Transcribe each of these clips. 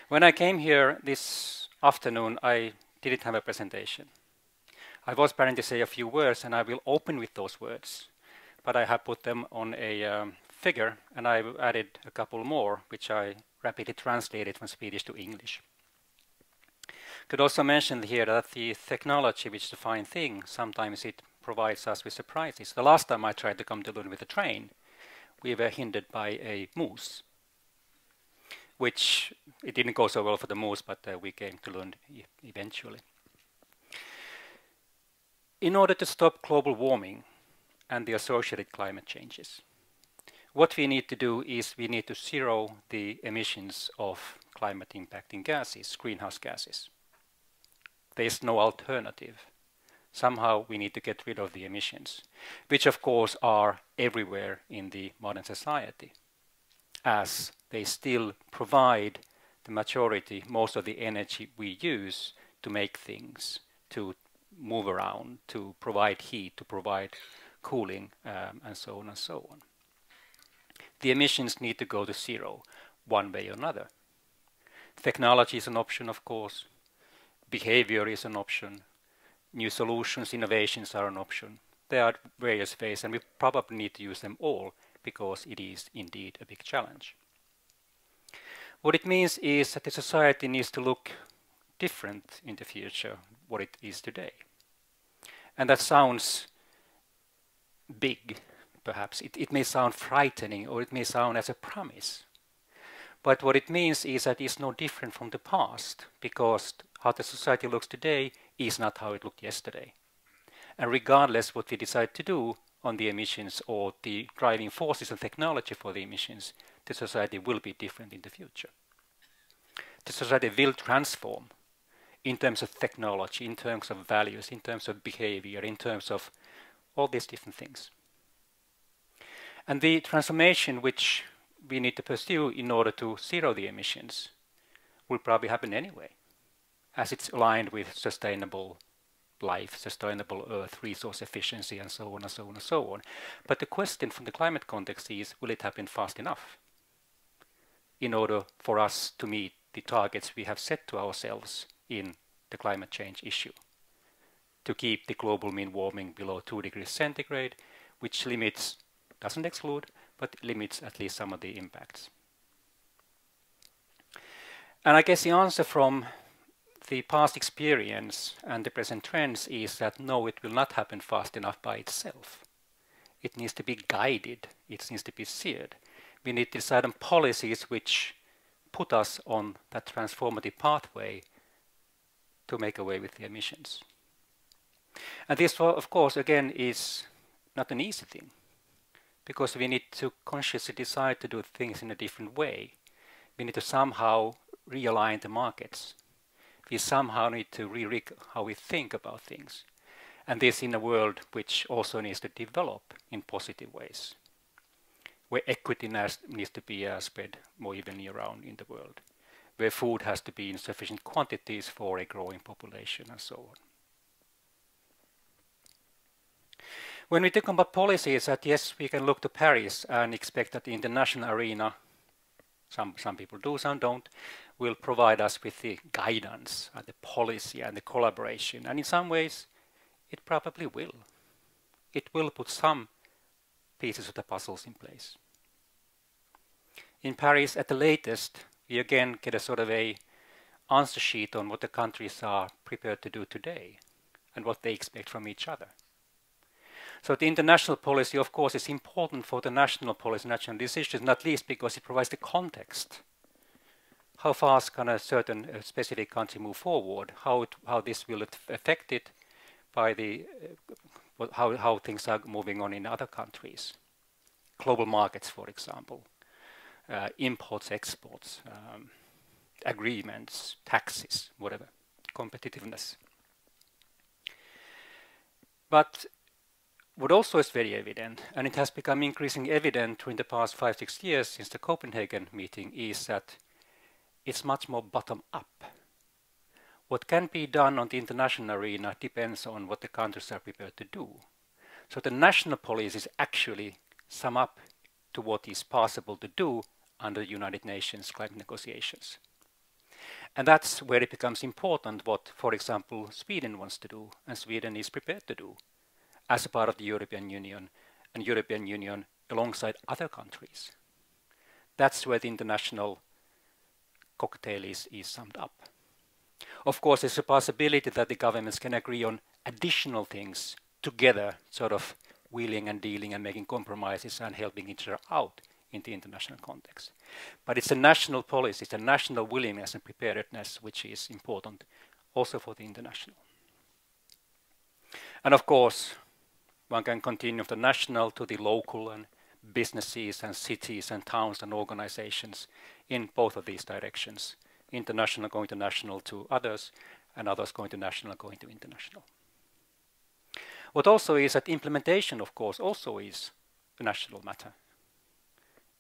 When I came here this afternoon, I didn't have a presentation. I was planning to say a few words, and I will open with those words. But I have put them on a figure, and I've added a couple more, which I rapidly translated from Swedish to English. Could also mention here that the technology, which is a fine thing, sometimes it provides us with surprises. The last time I tried to come to Lund with a train, we were hindered by a moose, which it didn't go so well for the moose, but we came to Lund eventually. In order to stop global warming and the associated climate changes, what we need to do is we need to zero the emissions of climate impacting gases, greenhouse gases. There is no alternative. Somehow we need to get rid of the emissions, which of course are everywhere in the modern society, as they still provide the majority, most of the energy we use to make things, to move around, to provide heat, to provide cooling, and so on and so on. The emissions need to go to zero, one way or another. Technology is an option, of course. Behavior is an option. New solutions, innovations are an option. There are various ways, and we probably need to use them all because it is indeed a big challenge. What it means is that the society needs to look different in the future what it is today. And that sounds big, perhaps. It may sound frightening, or it may sound as a promise. But what it means is that it's no different from the past, because how the society looks today is not how it looked yesterday. And regardless what we decide to do on the emissions or the driving forces and technology for the emissions, the society will be different in the future. The society will transform in terms of technology, in terms of values, in terms of behavior, in terms of all these different things. And the transformation which we need to pursue in order to zero the emissions will probably happen anyway, as it's aligned with sustainable life, sustainable earth, resource efficiency, and so on and so on and so on. But the question from the climate context is, will it happen fast enough in order for us to meet the targets we have set to ourselves in the climate change issue, to keep the global mean warming below 2 degrees centigrade, which limits, doesn't exclude, but limits at least some of the impacts. And I guess the answer from the past experience and the present trends is that no, it will not happen fast enough by itself. It needs to be guided, it needs to be steered. We need to decide on policies which put us on that transformative pathway to make away with the emissions. And this, of course, again, is not an easy thing, because we need to consciously decide to do things in a different way. We need to somehow realign the markets. We somehow need to re-rig how we think about things. And this in a world which also needs to develop in positive ways, where equity needs to be spread more evenly around in the world, where food has to be in sufficient quantities for a growing population, and so on. When we think about policies, that yes, we can look to Paris and expect that the international arena, some people do, some don't, will provide us with the guidance and the policy and the collaboration. And in some ways, it probably will. It will put some pieces of the puzzles in place. In Paris, at the latest, we again get a sort of a answer sheet on what the countries are prepared to do today and what they expect from each other. So the international policy, of course, is important for the national policy, national decisions, not least because it provides the context. How fast can a certain specific country move forward? How this will affect it by the how things are moving on in other countries. Global markets, for example, imports, exports, agreements, taxes, whatever, competitiveness. But what also is very evident, and it has become increasingly evident during the past 5-6 years since the Copenhagen meeting, is that it's much more bottom-up. What can be done on the international arena depends on what the countries are prepared to do. So the national policies actually sum up to what is possible to do under the United Nations climate negotiations. And that's where it becomes important what, for example, Sweden wants to do, and Sweden is prepared to do as a part of the European Union, and European Union alongside other countries. That's where the international cocktail is summed up. Of course, there's a possibility that the governments can agree on additional things together, sort of wheeling and dealing and making compromises and helping each other out in the international context. But it's a national policy, it's a national willingness and preparedness which is important also for the international. And of course, one can continue from the national to the local and businesses and cities and towns and organizations in both of these directions. International going to national to others, and others going to national going to international. What also is that implementation, of course, also is a national matter.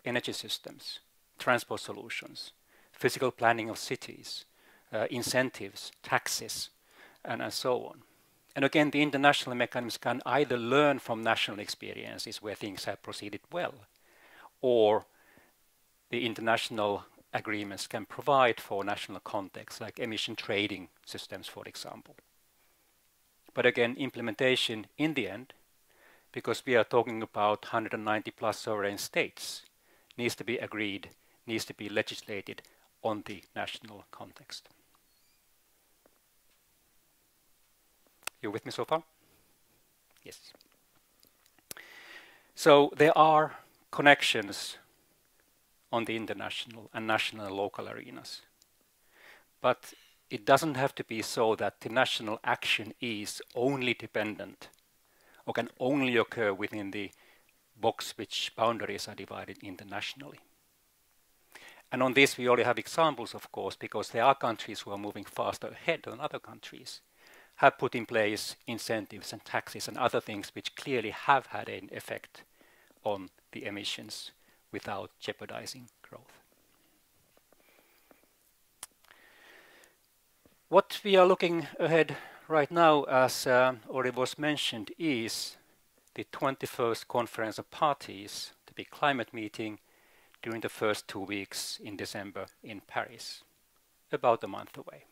Energy systems, transport solutions, physical planning of cities, incentives, taxes, and so on. And again, the international mechanisms can either learn from national experiences where things have proceeded well, or the international agreements can provide for national context, like emission trading systems, for example. But again, implementation in the end, because we are talking about 190 plus sovereign states, needs to be agreed, needs to be legislated on the national context. You with me so far? Yes. So there are connections on the international and national and local arenas. But it doesn't have to be so that the national action is only dependent or can only occur within the box which boundaries are divided internationally. And on this we already have examples, of course, because there are countries who are moving faster ahead than other countries, have put in place incentives and taxes and other things which clearly have had an effect on the emissions without jeopardizing growth. What we are looking ahead right now, as already was mentioned, is the 21st Conference of Parties, the big climate meeting during the first 2 weeks in December in Paris, about a month away.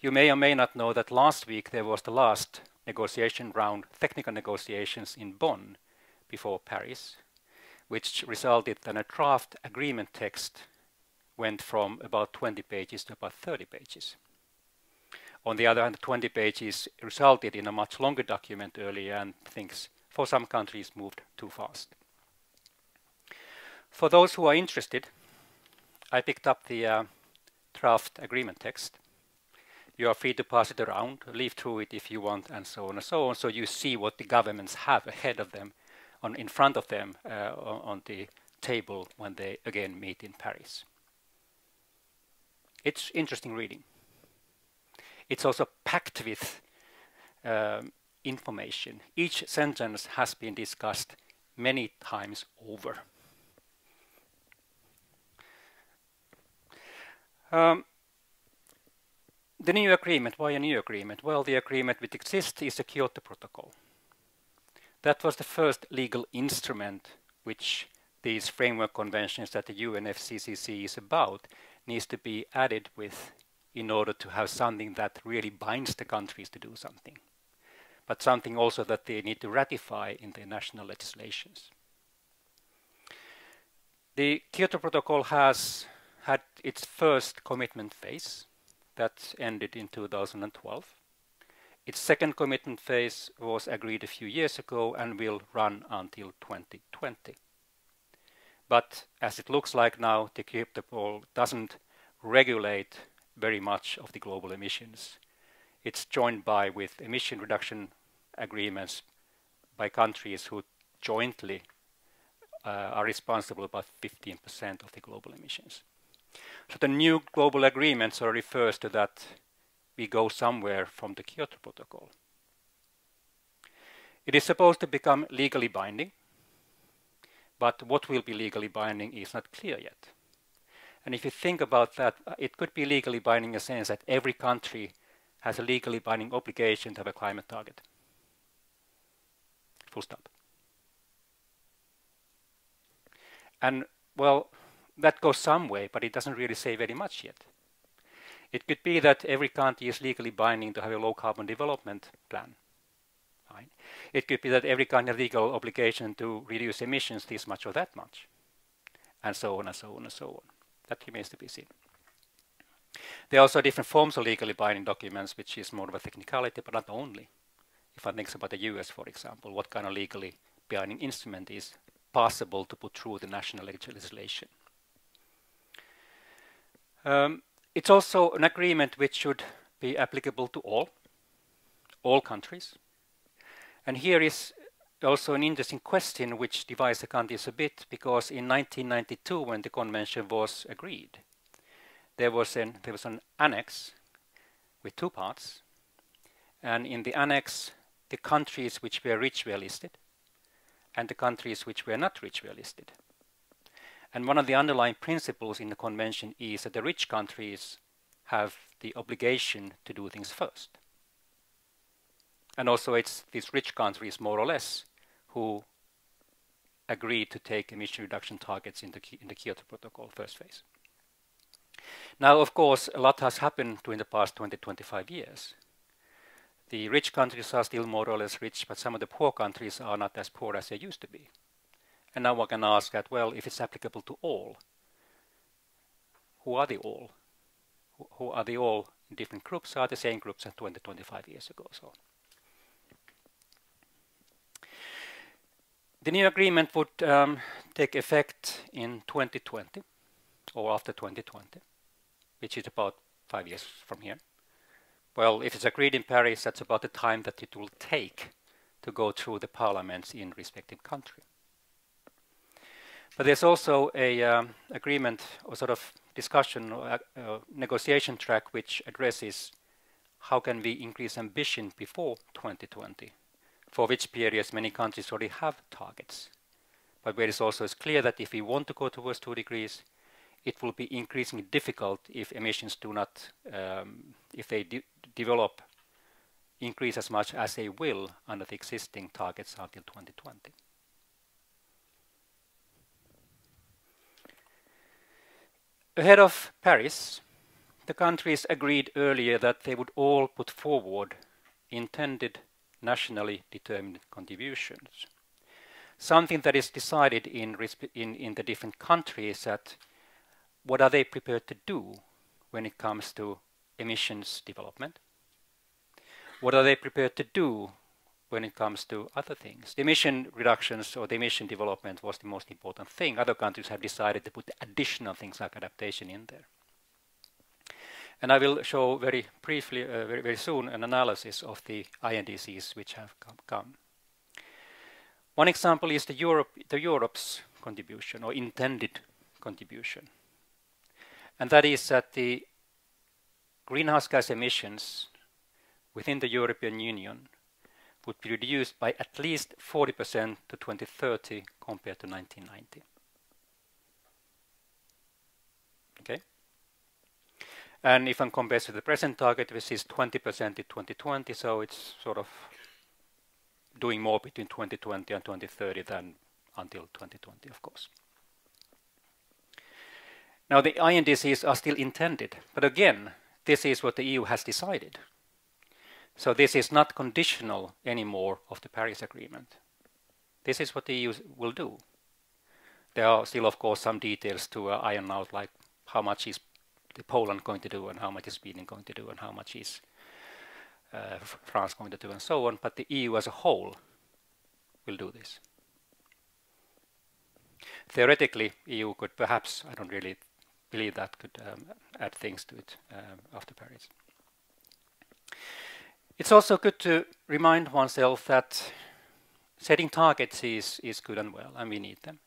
You may or may not know that last week there was the last negotiation round, technical negotiations in Bonn before Paris, which resulted in a draft agreement text went from about 20 pages to about 30 pages. On the other hand, 20 pages resulted in a much longer document earlier, and things for some countries moved too fast. For those who are interested, I picked up the draft agreement text. You are free to pass it around, leaf through it if you want, and so on and so on, so you see what the governments have ahead of them, in front of them on the table when they again meet in Paris. It's interesting reading. It's also packed with information. Each sentence has been discussed many times over. The new agreement, why a new agreement? Well, the agreement which exists is the Kyoto Protocol. That was the first legal instrument which these framework conventions that the UNFCCC is about needs to be added with in order to have something that really binds the countries to do something, but something also that they need to ratify in their national legislations. The Kyoto Protocol has had its first commitment phase that ended in 2012. Its second commitment phase was agreed a few years ago and will run until 2020. But as it looks like now, the Kyoto Protocol doesn't regulate very much of the global emissions. It's joined by with emission reduction agreements by countries who jointly are responsible about 15% of the global emissions. So the new global agreement sort of refers to that we go somewhere from the Kyoto Protocol. It is supposed to become legally binding, but what will be legally binding is not clear yet. And if you think about that, it could be legally binding in the sense that every country has a legally binding obligation to have a climate target. Full stop. And well, that goes some way, but it doesn't really say very much yet. It could be that every country is legally binding to have a low carbon development plan. Right? It could be that every country has legal obligation to reduce emissions this much or that much, and so on and so on and so on. That remains to be seen. There are also different forms of legally binding documents, which is more of a technicality, but not only. If one thinks about the US, for example, what kind of legally binding instrument is possible to put through the national legislation? It's also an agreement which should be applicable to all countries. And here is also an interesting question which divides the countries a bit, because in 1992, when the convention was agreed, there was an annex with two parts, and in the annex, the countries which were rich were listed, and the countries which were not rich were listed. And one of the underlying principles in the convention is that the rich countries have the obligation to do things first. And also it's these rich countries, more or less, who agreed to take emission reduction targets in the Kyoto Protocol first phase. Now, of course, a lot has happened during the past 20-25 years. The rich countries are still more or less rich, but some of the poor countries are not as poor as they used to be. And now one can ask that, well, if it's applicable to all, who are the all? Who are the all in different groups? Are the same groups as 20-25 years ago? So the new agreement would take effect in 2020 or after 2020, which is about 5 years from here. Well, if it's agreed in Paris, that's about the time that it will take to go through the parliaments in respective country. But there's also a agreement or sort of discussion or negotiation track which addresses how can we increase ambition before 2020, for which periods many countries already have targets. But where it also is clear that if we want to go towards 2 degrees, it will be increasingly difficult if emissions do not, if they develop, increase as much as they will under the existing targets until 2020. Ahead of Paris, the countries agreed earlier that they would all put forward intended nationally determined contributions. Something that is decided in the different countries, that what are they prepared to do when it comes to emissions development? What are they prepared to do when it comes to other things? The emission reductions or the emission development was the most important thing. Other countries have decided to put additional things like adaptation in there. And I will show very briefly, very soon, an analysis of the INDCs which have come. One example is the Europe's contribution or intended contribution. And that is that the greenhouse gas emissions within the European Union would be reduced by at least 40% to 2030 compared to 1990. Okay? And if one compares to the present target, which is 20% in 2020, so it's sort of doing more between 2020 and 2030 than until 2020, of course. Now, the INDCs are still intended, but again, this is what the EU has decided. So this is not conditional anymore of the Paris Agreement. This is what the EU will do. There are still, of course, some details to iron out, like how much is Poland going to do, and how much is Sweden going to do, and how much is France going to do, and so on. But the EU as a whole will do this. Theoretically, EU could perhaps, I don't really believe that, could add things to it after Paris. It's also good to remind oneself that setting targets is good and well, and we need them.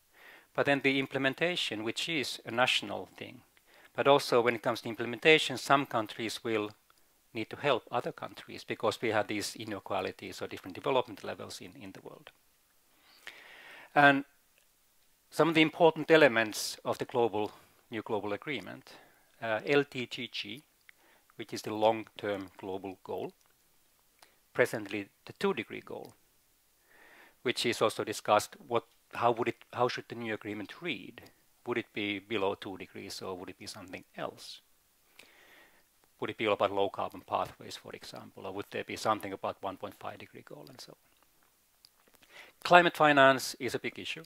But then the implementation, which is a national thing, but also when it comes to implementation, some countries will need to help other countries because we have these inequalities or different development levels in the world. And some of the important elements of the new global agreement, LTGG, which is the long-term global goal, presently the 2-degree goal, which is also discussed. How should the new agreement read? Would it be below 2 degrees or would it be something else? Would it be all about low carbon pathways, for example, or would there be something about 1.5 degree goal and so on? Climate finance is a big issue.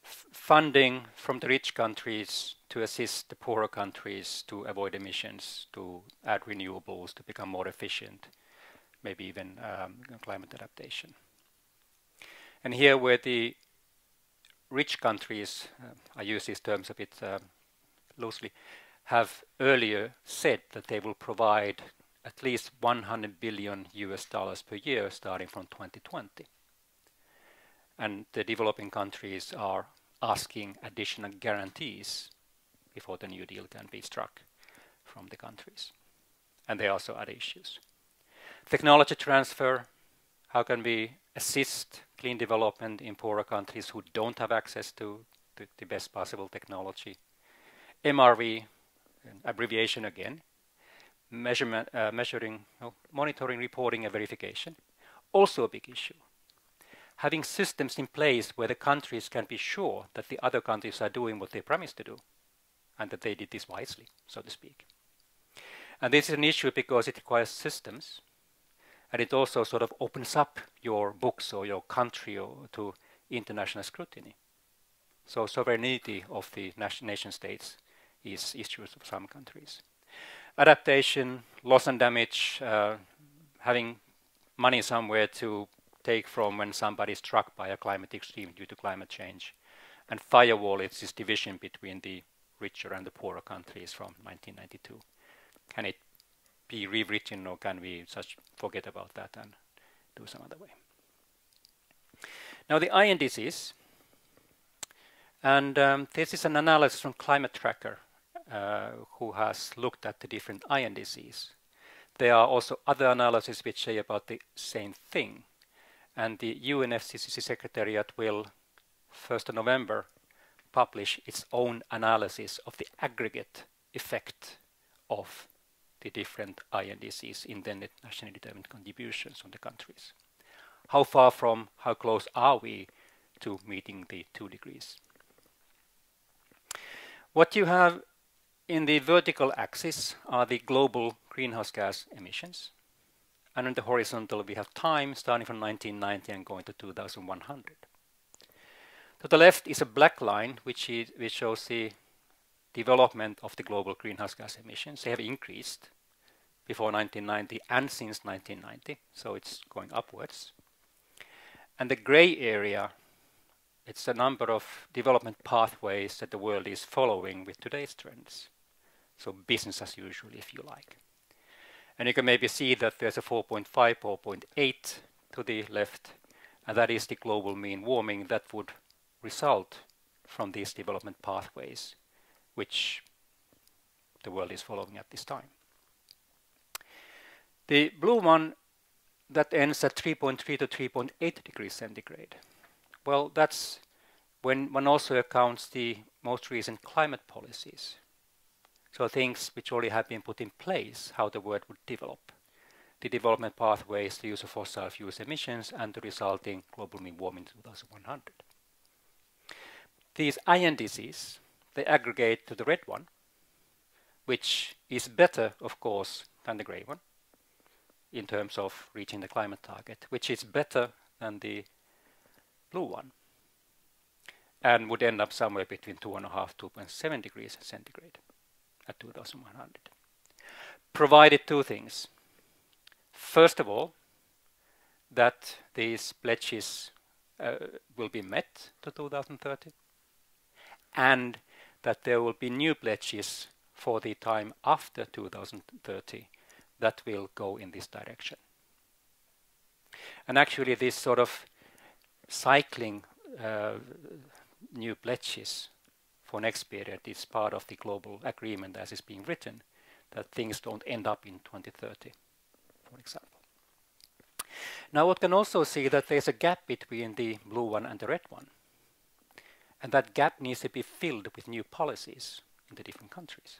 Funding from the rich countries to assist the poorer countries to avoid emissions, to add renewables, to become more efficient, maybe even climate adaptation. And here where the rich countries, I use these terms a bit loosely, have earlier said that they will provide at least 100 billion US dollars per year starting from 2020. And the developing countries are asking additional guarantees before the New Deal can be struck from the countries. And there are also other issues. Technology transfer, how can we assist clean development in poorer countries who don't have access to the best possible technology? MRV, an abbreviation again, monitoring, reporting, and verification, also a big issue. Having systems in place where the countries can be sure that the other countries are doing what they promised to do and that they did this wisely, so to speak. And this is an issue because it requires systems, and it also sort of opens up your books or your country to international scrutiny. So sovereignty of the nation states is issues of some countries. Adaptation, loss and damage, having money somewhere to take from when somebody is struck by a climate extreme due to climate change. And firewall, it's this division between the richer and the poorer countries from 1992. Can it be rewritten, or can we just forget about that and do some other way? Now the INDCs, and this is an analysis from Climate Tracker, who has looked at the different INDCs. There are also other analyses which say about the same thing. And the UNFCCC Secretariat will, 1st of November, publish its own analysis of the aggregate effect of the different INDCs, intended nationally determined contributions from the countries. How far from, how close are we to meeting the 2 degrees? What you have in the vertical axis are the global greenhouse gas emissions. And on the horizontal, we have time starting from 1990 and going to 2100. To the left is a black line, which shows the development of the global greenhouse gas emissions. They have increased before 1990 and since 1990, so it's going upwards. And the gray area, it's a number of development pathways that the world is following with today's trends. So business as usual, if you like. And you can maybe see that there's a 4.5, 4.8 to the left, and that is the global mean warming that would result from these development pathways, which the world is following at this time. The blue one that ends at 3.3 to 3.8 degrees centigrade. Well, that's when one also accounts the most recent climate policies. So things which already have been put in place, how the world would develop. The development pathways, the use of fossil fuels emissions, and the resulting global mean warming 2100. These INDCs, they aggregate to the red one, which is better, of course, than the gray one in terms of reaching the climate target, which is better than the blue one, and would end up somewhere between 2.5 to 2.7 degrees centigrade at 2100. Provided 2 things. First of all, that these pledges will be met to 2030, and that there will be new pledges for the time after 2030 that will go in this direction. And actually this sort of cycling new pledges for next period is part of the global agreement as is being written, that things don't end up in 2030, for example. Now one can also see that there's a gap between the blue one and the red one. And that gap needs to be filled with new policies in the different countries.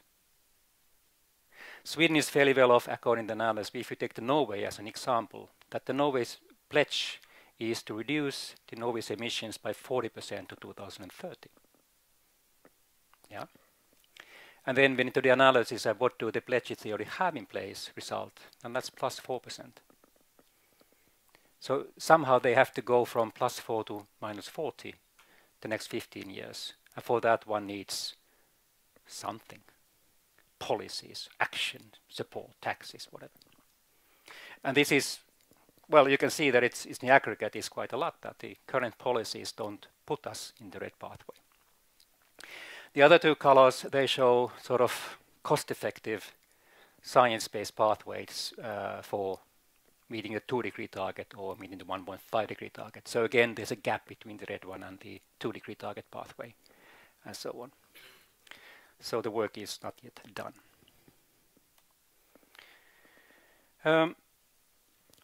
Sweden is fairly well off according to the analysis. If you take the Norway as an example, that the Norway's pledge is to reduce the Norway's emissions by 40% to 2030. Yeah. And then when into the analysis of what do the pledges they already have in place result, and that's plus 4%. So somehow they have to go from plus 4 to minus 40 the next 15 years. And for that one needs something. Policies, action, support, taxes, whatever. And this is, well, you can see that it's in the aggregate is quite a lot, that the current policies don't put us in the red pathway. The other two colors, they show sort of cost-effective science-based pathways for meeting the 2-degree target or meeting the 1.5-degree target. So again, there's a gap between the red one and the 2-degree target pathway, and so on. So the work is not yet done.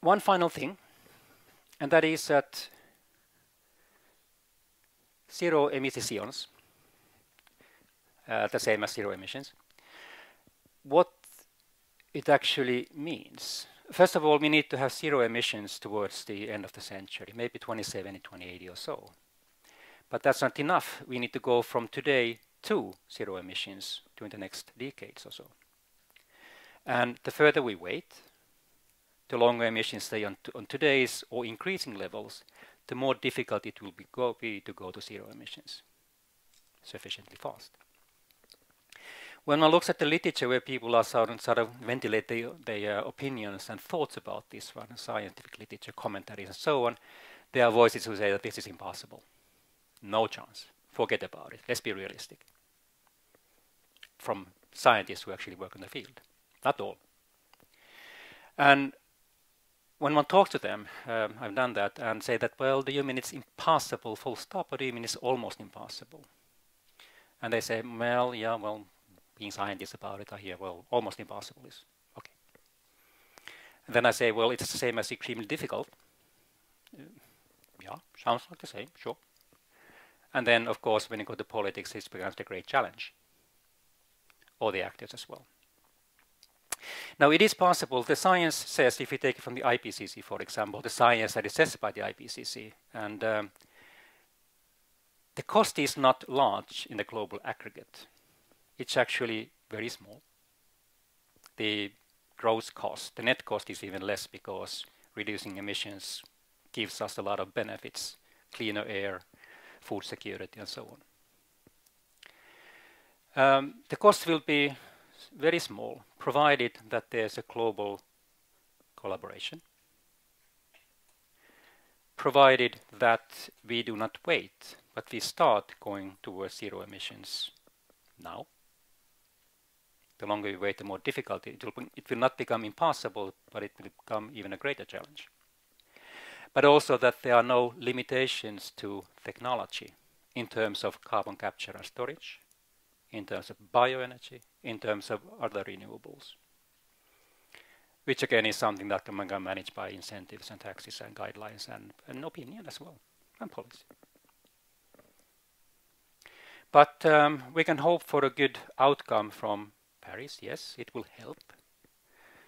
One final thing, and that is that zero emissions, the same as zero emissions, what it actually means. First of all, we need to have zero emissions towards the end of the century, maybe 2070, 2080 or so. But that's not enough. We need to go from today to zero emissions during the next decades or so. And the further we wait, the longer emissions stay on today's or increasing levels, the more difficult it will be to go to zero emissions sufficiently fast. When one looks at the literature where people are sort of ventilate their opinions and thoughts about this one, scientific literature, commentaries and so on, there are voices who say that this is impossible. No chance. Forget about it. Let's be realistic. From scientists who actually work in the field. Not all. And when one talks to them, I've done that, and say that, well, do you mean it's impossible full stop, or do you mean it's almost impossible? And they say, well, yeah, well, being scientists about it, I hear, well, almost impossible is okay. And then I say, well, it's the same as extremely difficult. Yeah, sounds like the same, sure. And then, of course, when you go to politics, it becomes the great challenge. Or the actors as well. Now, it is possible. The science says, if you take it from the IPCC, for example, the science that is assessed by the IPCC, and the cost is not large in the global aggregate. It's actually very small. The gross cost, the net cost is even less because reducing emissions gives us a lot of benefits, cleaner air, food security, and so on. The cost will be very small, provided that there's a global collaboration, provided that we do not wait, but we start going towards zero emissions now. The longer we wait, the more difficult it will not become impossible, but it will become even a greater challenge. But also that there are no limitations to technology in terms of carbon capture and storage, in terms of bioenergy, in terms of other renewables, which again is something that can be managed by incentives and taxes and guidelines and opinion as well, and policy. But we can hope for a good outcome from Paris. Yes, it will help.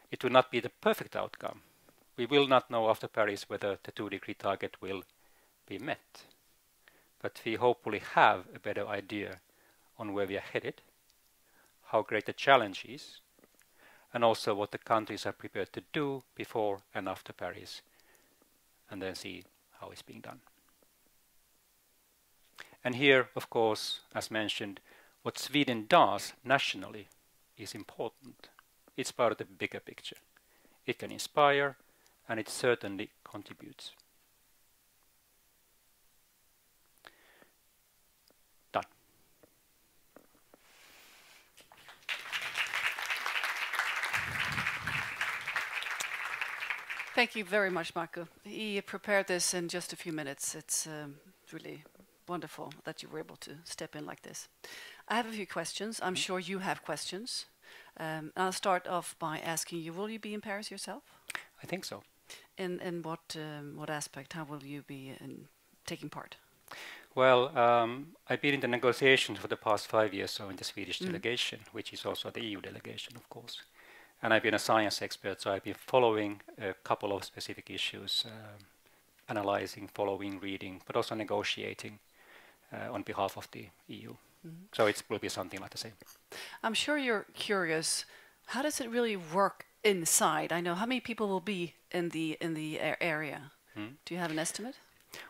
It will not be the perfect outcome. We will not know after Paris whether the 2-degree target will be met. But we hopefully have a better idea on where we are headed, how great the challenge is, and also what the countries are prepared to do before and after Paris, and then see how it's being done. And here, of course, as mentioned, what Sweden does nationally is important. It's part of the bigger picture. It can inspire, and it certainly contributes. Done. Thank you very much, Markku. He prepared this in just a few minutes. It's really wonderful that you were able to step in like this. I have a few questions. I'm sure you have questions. I'll start off by asking you, will you be in Paris yourself? I think so. In what aspect? How will you be taking part? Well, I've been in the negotiations for the past 5 years, so in the Swedish delegation, which is also the EU delegation, of course. And I've been a science expert, so I've been following a couple of specific issues, analyzing, following, reading, but also negotiating on behalf of the EU So it will be something like the same. I'm sure you're curious. How does it really work inside? I know how many people will be in the area. Do you have an estimate?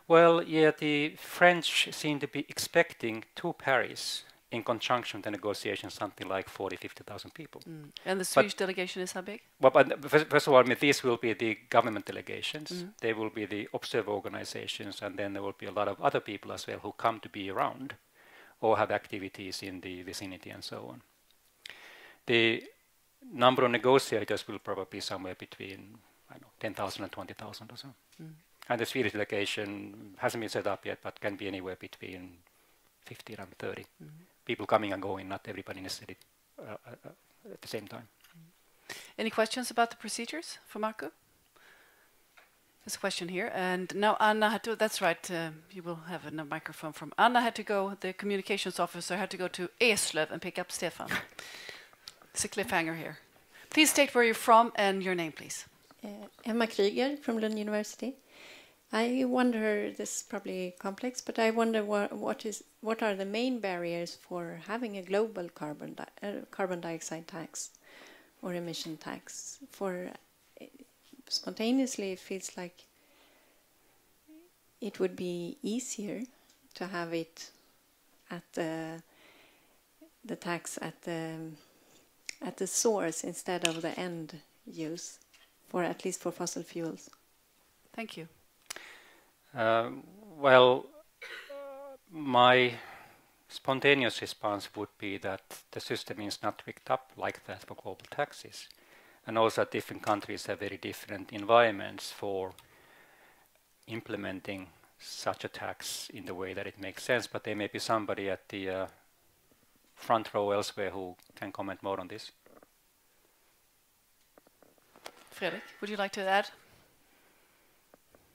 Well, yeah, the French seem to be expecting to Paris in conjunction with the negotiations something like 40,000-50,000 people. And the Swedish delegation is how big? Well, but first of all, I mean, these will be the government delegations. They will be the observer organizations, and then there will be a lot of other people as well who come to be around or have activities in the vicinity and so on. The number of negotiators will probably be somewhere between, I don't know, 10,000 and 20,000 or so. And the Swedish delegation hasn't been set up yet, but can be anywhere between 15 and 30. People coming and going, not everybody in the city at the same time. Any questions about the procedures for Markku? There's a question here. And now Anna had to, that's right, you will have a microphone from Anna had to go, the communications officer had to go to Eslöv and pick up Stefan. It's a cliffhanger here. Please state where you're from and your name, please. Emma Krüger from Lund University. I wonder, this is probably complex, but I wonder what are the main barriers for having a global carbon dioxide tax or emission tax? For spontaneously, it feels like it would be easier to have it at the tax at the source instead of the end use, for at least for fossil fuels. Thank you. Well, my spontaneous response would be that the system is not rigged up like that for global taxes. And also different countries have very different environments for implementing such a tax in the way that it makes sense. But there may be somebody at the front row elsewhere who can comment more on this. Fredrik, would you like to add?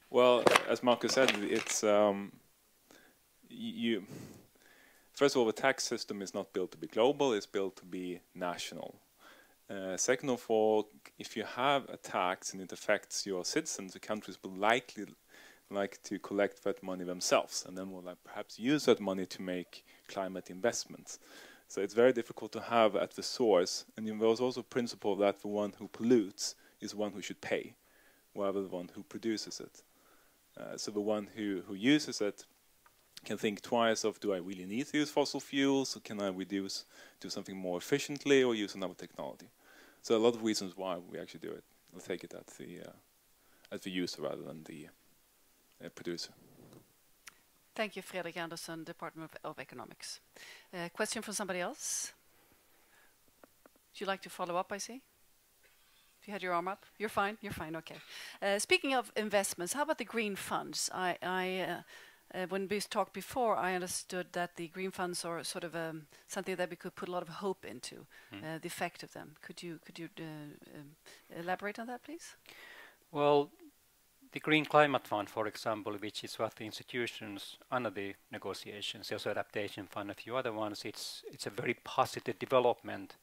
Well, as Markku said, it's first of all, the tax system is not built to be global; it's built to be national. Second of all, if you have a tax and it affects your citizens, the countries will likely like to collect that money themselves, and then will perhaps use that money to make climate investments. So it's very difficult to have at the source, and there's also a principle that the one who pollutes is the one who should pay, rather than the one who produces it. So the one who uses it can think twice of, do I really need to use fossil fuels, or can I do something more efficiently, or use another technology? So a lot of reasons why we actually do it. We'll take it at the user rather than the producer. Thank you, Fredrik Andersson, Department of Economics. Question from somebody else? Would you like to follow up, I see? You had your arm up? You're fine, okay. Speaking of investments, how about the green funds? When we talked before, I understood that the green funds are sort of something that we could put a lot of hope into, the effect of them. Could you elaborate on that, please? Well, the Green Climate Fund, for example, which is what the institutions under the negotiations, also Adaptation Fund, a few other ones, it's a very positive development,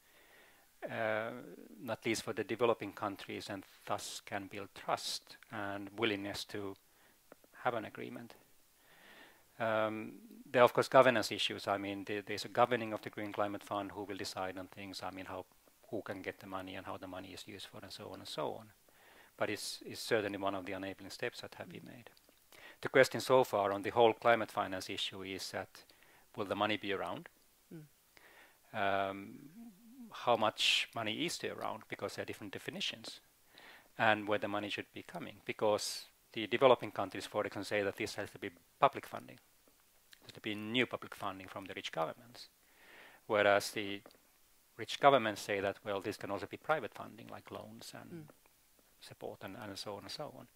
not least for the developing countries, and thus can build trust and willingness to have an agreement. There are, of course, governance issues. I mean, there's a governing of the Green Climate Fund who will decide on things. I mean, who can get the money and how the money is used for, and so on and so on. But it's certainly one of the enabling steps that have been made. The question so far on the whole climate finance issue is that, will the money be around? How much money is there around? Because there are different definitions. And where the money should be coming. Because the developing countries, for example, say that this has to be public funding. There has to be new public funding from the rich governments. Whereas the rich governments say that, well, this can also be private funding, like loans and support and so on and so on,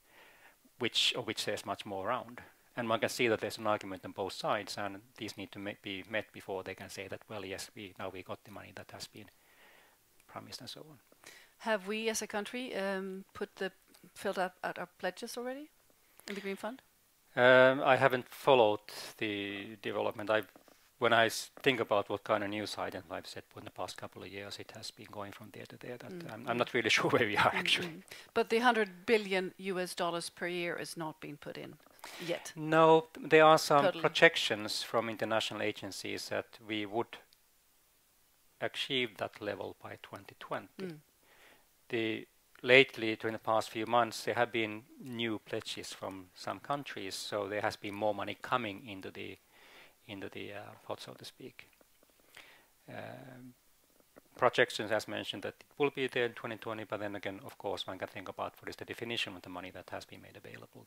of which there's much more around. And one can see that there's an argument on both sides, and these need to be met before they can say that, well, yes, now we got the money that has been promised and so on. Have we, as a country, filled up our pledges already in the Green Fund? I haven't followed the development. I've when I think about what kind of news item I've set in the past couple of years, it has been going from there to there. That I'm not really sure where we are actually. But the $100 billion per year is not being put in yet. No, there are some Totally. projections from international agencies that we would achieve that level by 2020. Lately, during the past few months, there have been new pledges from some countries, so there has been more money coming into the pot, so to speak. Projections, as mentioned, that it will be there in 2020, but then again, of course, one can think about what is the definition of the money that has been made available.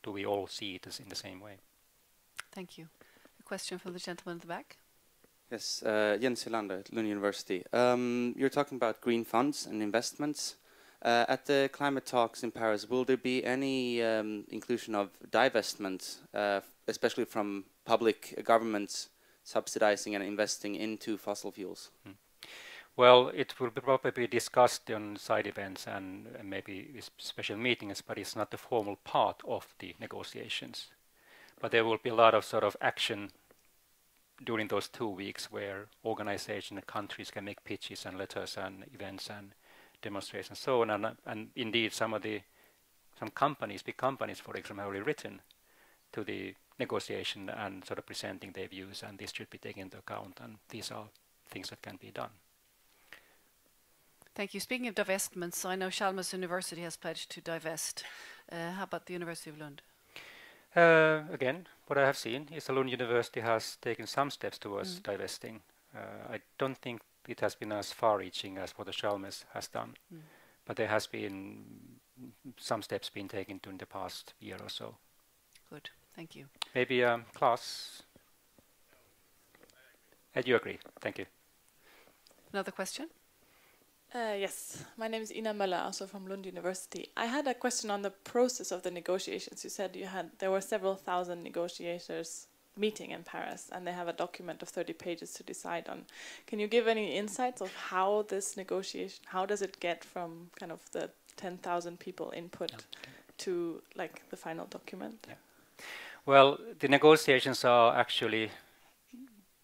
Do we all see it as in the same way? Thank you. A question from the gentleman at the back. Yes, Jens Hylander at Lund University. You're talking about green funds and investments. At the climate talks in Paris, will there be any inclusion of divestment, especially from public governments subsidizing and investing into fossil fuels? Well, it will probably be discussed on side events and maybe special meetings, but it's not the formal part of the negotiations. But there will be a lot of sort of action during those 2 weeks where organizations and countries can make pitches and letters and events and demonstrations and so on. And indeed, some companies, big companies, for example, have already written to the negotiation and sort of presenting their views, and this should be taken into account. And these are things that can be done. Thank you. Speaking of divestments, I know Chalmers University has pledged to divest. How about the University of Lund? Again, what I have seen is the Lund University has taken some steps towards divesting. I don't think it has been as far-reaching as what the Chalmers has done, but there has been some steps being taken during the past year or so. Good, thank you. Maybe Klaus? You agree? Thank you. Another question? Yes, my name is Ina Möller, also from Lund University. I had a question on the process of the negotiations. You said there were several thousand negotiators meeting in Paris, and they have a document of 30 pages to decide on. Can you give any insights of how this negotiation, how does it get from kind of the 10,000 people input to like the final document? Yeah. Well, the negotiations are actually,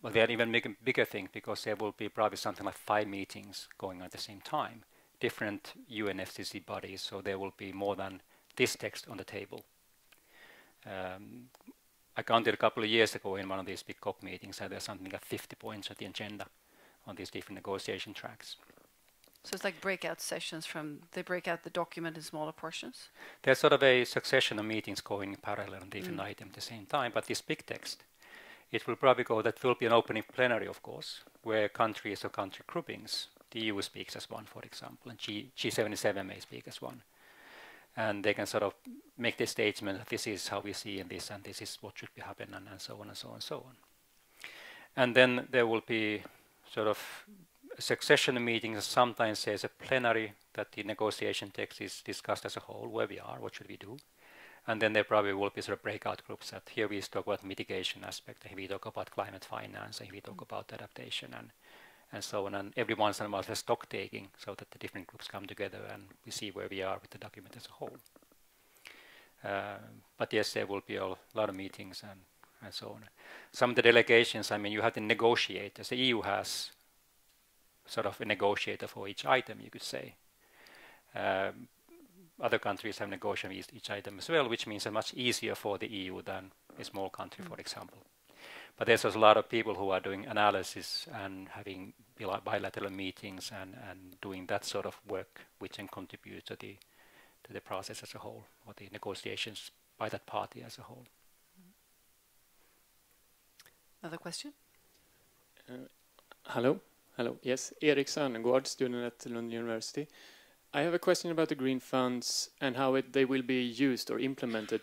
well, they are even bigger thing because there will be probably something like 5 meetings going on at the same time, different UNFCCC bodies, so there will be more than this text on the table. I counted a couple of years ago in one of these big COP meetings that there's something like 50 points at the agenda on these different negotiation tracks. So it's like breakout sessions they break out the document in smaller portions? There's sort of a succession of meetings going in parallel on different items at the same time, but this big text, it will probably go, that will be an opening plenary, of course, where countries or country groupings, the EU speaks as one, for example, and G77 may speak as one. And they can sort of make the statement that this is how we see in this, and this is what should be happening, and so on and so on and so on. And then there will be sort of a succession of meetings. Sometimes there's a plenary that the negotiation text is discussed as a whole, where we are, what should we do. And then there probably will be sort of breakout groups that here we talk about mitigation aspect, here we talk about climate finance, here we talk about adaptation and so on. And every once in a while there's stock taking so that the different groups come together and we see where we are with the document as a whole. But yes, there will be a lot of meetings and so on. Some of the delegations, I mean, you have the negotiators. The EU has sort of a negotiator for each item, you could say. Other countries have negotiated each item as well, which means it's much easier for the EU than a small country, for example. But there's also a lot of people who are doing analysis and having bilateral meetings and doing that sort of work, which can contribute to the process as a whole, or the negotiations by that party as a whole. Another question? Hello. Yes, Erik Sönnergård, student at Lund University. I have a question about the green funds and how they will be used or implemented.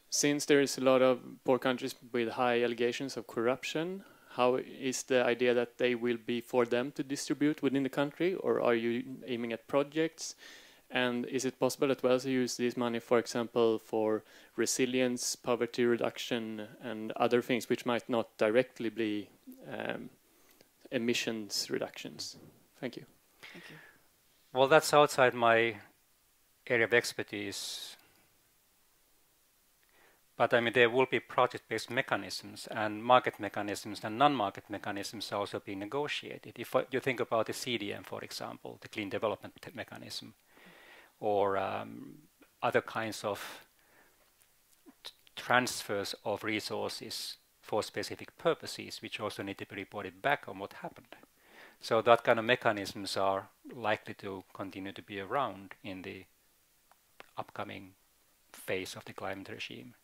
Since there is a lot of poor countries with high allegations of corruption, how is the idea that they will be for them to distribute within the country, or are you aiming at projects? And is it possible as well to use this money, for example, for resilience, poverty reduction, and other things which might not directly be emissions reductions? Thank you. Thank you. Well, that's outside my area of expertise. But I mean, there will be project-based mechanisms and market mechanisms and non-market mechanisms also being negotiated. If you think about the CDM, for example, the Clean Development Mechanism, or other kinds of transfers of resources for specific purposes, which also need to be reported back on what happened. So that kind of mechanisms are likely to continue to be around in the upcoming phase of the climate regime.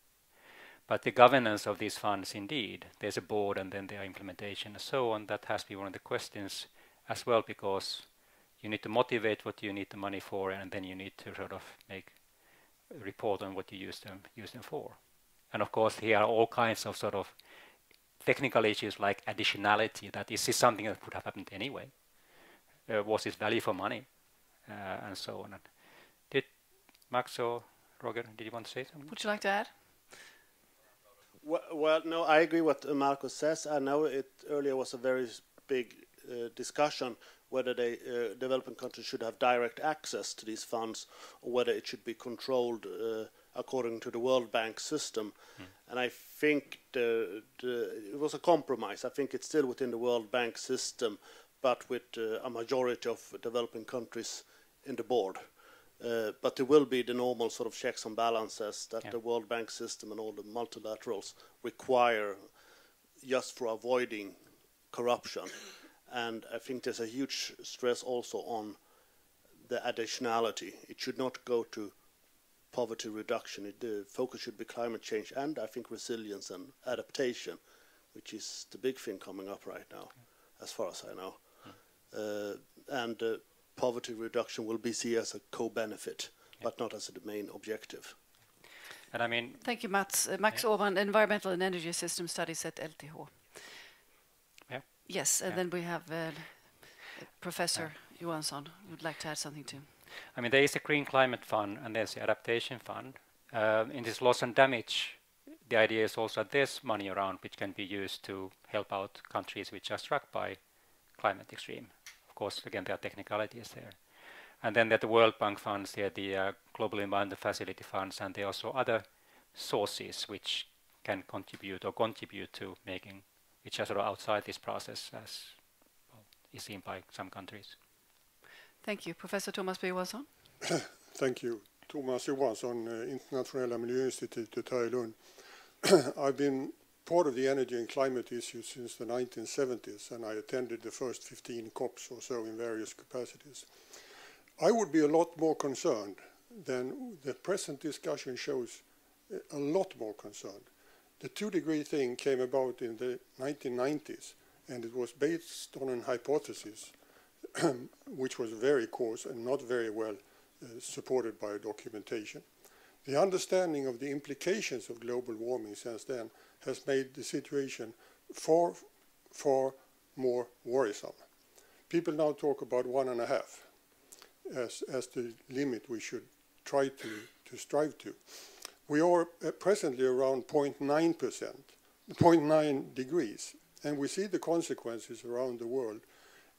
But the governance of these funds, indeed, there's a board and then their implementation and so on. That has to be one of the questions as well, because you need to motivate what you need the money for, and then you need to sort of make a report on what you use them for. And of course, here are all kinds of sort of technical issues like additionality, that is this something that could have happened anyway? Was its value for money? And so on. Did Max or Roger, did you want to say something? Would you like to add? Well, no, I agree with what Markku says. I know it earlier was a very big discussion whether developing countries should have direct access to these funds or whether it should be controlled according to the World Bank system. And I think it was a compromise. I think it's still within the World Bank system, but with a majority of developing countries in the board. But there will be the normal sort of checks and balances that the World Bank system and all the multilaterals require just for avoiding corruption. And I think there's a huge stress also on the additionality. It should not go to poverty reduction. The focus should be climate change and I think resilience and adaptation, which is the big thing coming up right now, as far as I know. And poverty reduction will be seen as a co-benefit, but not as the main objective. And I mean, thank you, Mats. Max Åhman, Environmental and Energy System Studies at LTH. Yeah. Yes, and then we have Professor Johansson who would like to add something too. I mean, there is a Green Climate Fund and there's the Adaptation Fund. In this loss and damage, the idea is also that there's money around which can be used to help out countries which are struck by climate extreme. Of course, again, there are technicalities there. And then there are the World Bank funds, there are the Global Environment Facility funds, and there are also other sources which can contribute to making, which are sort of outside this process, as well, is seen by some countries. Thank you. Professor Thomas B. Johansson. Thank you. Thomas Johansson, Internationella Miljöinstitutet här i Lund. I've been part of the energy and climate issue since the 1970s, and I attended the first 15 COPs or so in various capacities. I would be a lot more concerned than the present discussion shows, a lot more concerned. The 2-degree thing came about in the 1990s, and it was based on an hypothesis which was very coarse and not very well supported by documentation. The understanding of the implications of global warming since then has made the situation far, far more worrisome. People now talk about 1.5 as the limit we should try to strive to. We are presently around 0.9 degrees, and we see the consequences around the world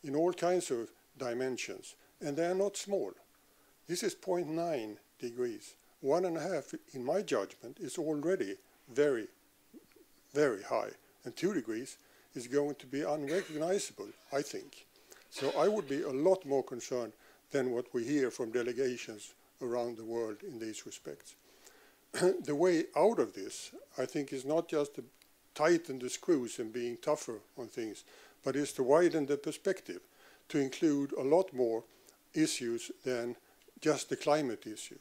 in all kinds of dimensions, and they are not small. This is 0.9 degrees. 1.5, in my judgment, is already very, very high, and 2 degrees is going to be unrecognizable, I think. So I would be a lot more concerned than what we hear from delegations around the world in these respects. The way out of this, I think, is not just to tighten the screws and being tougher on things, but is to widen the perspective, to include a lot more issues than just the climate issue.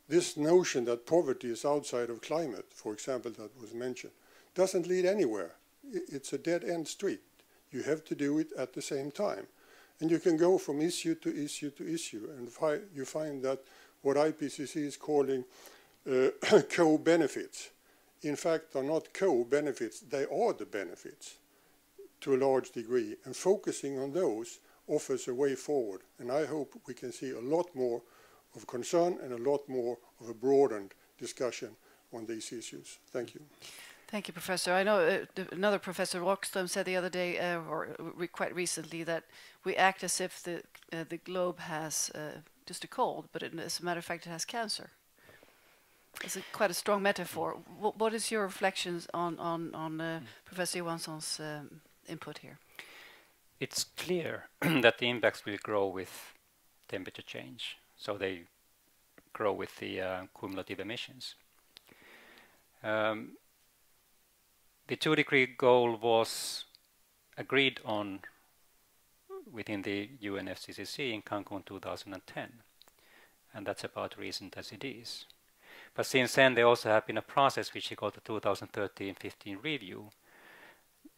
This notion that poverty is outside of climate, for example, that was mentioned, doesn't lead anywhere. It's a dead-end street. You have to do it at the same time. And you can go from issue to issue to issue, and you find that what IPCC is calling co-benefits, in fact, are not co-benefits, they are the benefits to a large degree, and focusing on those offers a way forward. And I hope we can see a lot more of concern and a lot more of a broadened discussion on these issues. Thank you. Thank you, Professor. I know another Professor Rockström said the other day, quite recently, that we act as if the globe has just a cold, but as a matter of fact, it has cancer. It's quite a strong metaphor. What is your reflections on Professor Johansson's input here? It's clear that the impacts will grow with temperature change, so they grow with the cumulative emissions. The 2-degree goal was agreed on within the UNFCCC in Cancun 2010, and that's about recent as it is. But since then, there also have been a process which we call the 2013-15 review,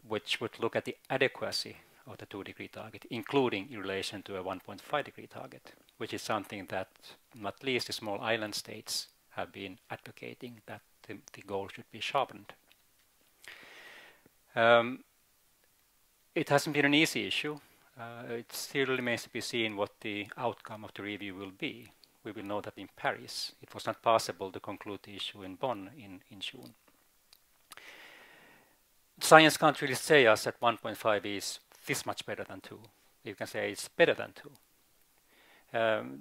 which would look at the adequacy of the 2-degree target, including in relation to a 1.5-degree target, which is something that not least the small island states have been advocating, that the goal should be sharpened. It hasn't been an easy issue. It still remains to be seen what the outcome of the review will be. We will know that in Paris. It was not possible to conclude the issue in Bonn in June. Science can't really say us that 1.5 is this much better than 2. You can say it's better than 2.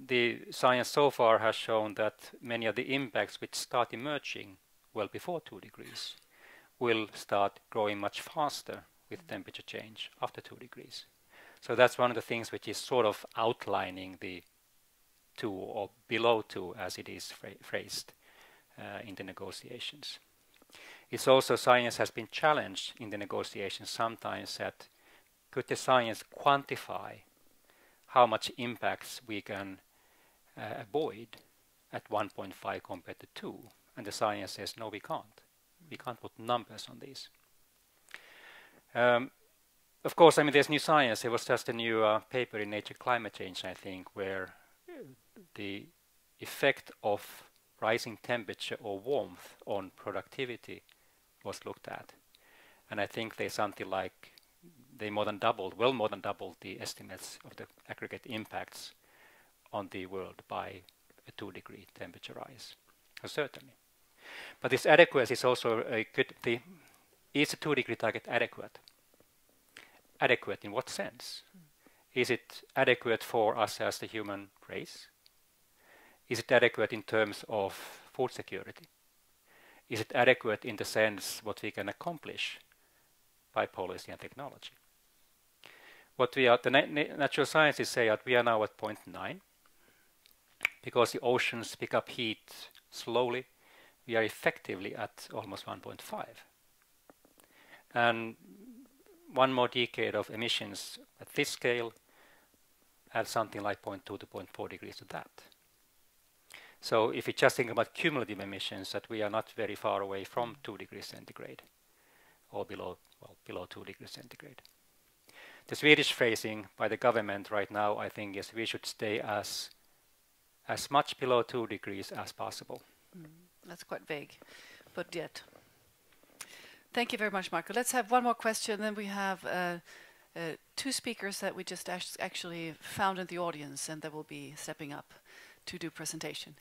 The science so far has shown that many of the impacts which start emerging well before 2 degrees will start growing much faster with temperature change after 2 degrees. So that's one of the things which is sort of outlining the 2 or below 2 as it is phrased in the negotiations. It's also science has been challenged in the negotiations sometimes that could the science quantify how much impacts we can avoid at 1.5 compared to 2? And the science says, no, we can't. We can't put numbers on these. Of course, I mean, there's new science. There was just a new paper in Nature Climate Change, I think, where the effect of rising temperature or warmth on productivity was looked at. And I think there's something like, they more than doubled, well more than doubled the estimates of the aggregate impacts on the world by a 2-degree temperature rise. Certainly. But this adequacy is also a good thing. Is the 2-degree target adequate? Adequate in what sense? Is it adequate for us as the human race? Is it adequate in terms of food security? Is it adequate in the sense what we can accomplish by policy and technology? What we are, the natural sciences say that we are now at 0.9 because the oceans pick up heat slowly. We are effectively at almost 1.5. And one more decade of emissions at this scale adds something like 0.2 to 0.4 degrees to that. So if you just think about cumulative emissions, that we are not very far away from 2 degrees centigrade or below 2 degrees centigrade. The Swedish phrasing by the government right now, I think, is we should stay as much below 2 degrees as possible. That's quite vague, but yet. Thank you very much, Markku. Let's have one more question. Then we have 2 speakers that we just actually found in the audience and that will be stepping up to do presentation.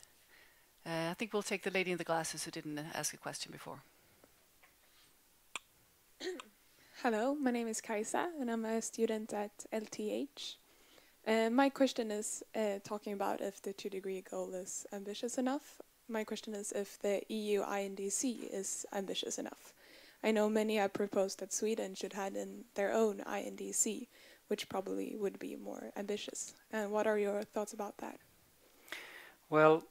I think we'll take the lady in the glasses who didn't ask a question before. Hello, my name is Kajsa and I'm a student at LTH. My question is talking about if the 2-degree goal is ambitious enough. My question is if the EU INDC is ambitious enough. I know many have proposed that Sweden should have in their own INDC, which probably would be more ambitious. And what are your thoughts about that? Well,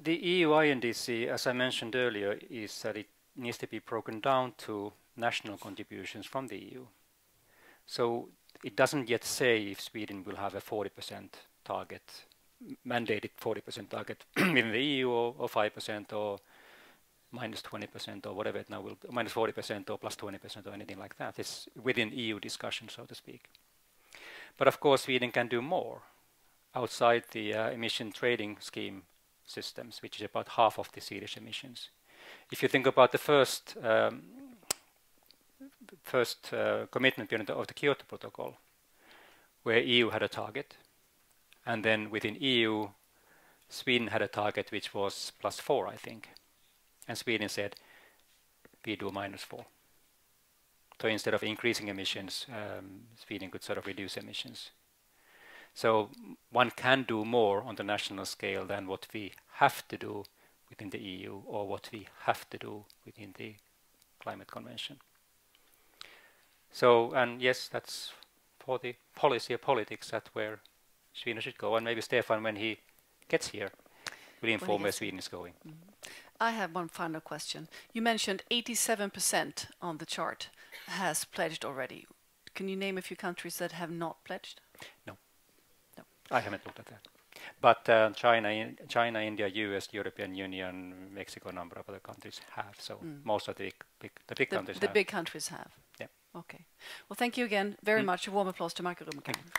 the EU INDC, as I mentioned earlier, is that it needs to be broken down to national contributions from the EU. So it doesn't yet say if Sweden will have a 40% target, mandated 40% target within the EU, or 5%, or minus 20%, or whatever it now will be, minus 40%, or plus 20%, or anything like that. It's within EU discussion, so to speak. But of course, Sweden can do more outside the emission trading scheme systems, which is about half of the Swedish emissions. If you think about the first commitment period of the Kyoto Protocol, where EU had a target, and then within EU, Sweden had a target which was +4, I think. And Sweden said, we do -4. So instead of increasing emissions, Sweden could sort of reduce emissions. So one can do more on the national scale than what we have to do within the EU or what we have to do within the climate convention. So, and yes, that's for the policy or politics, that's where Sweden should go. And maybe Stefan, when he gets here, will inform where Sweden is going. I have one final question. You mentioned 87% on the chart has pledged already. Can you name a few countries that have not pledged? No. I haven't looked at that. But China, India, US, European Union, Mexico, a number of other countries have. So most of the big countries have. The big countries have. Yeah. Okay. Well, thank you again very much. A warm applause to Markku Rummukainen.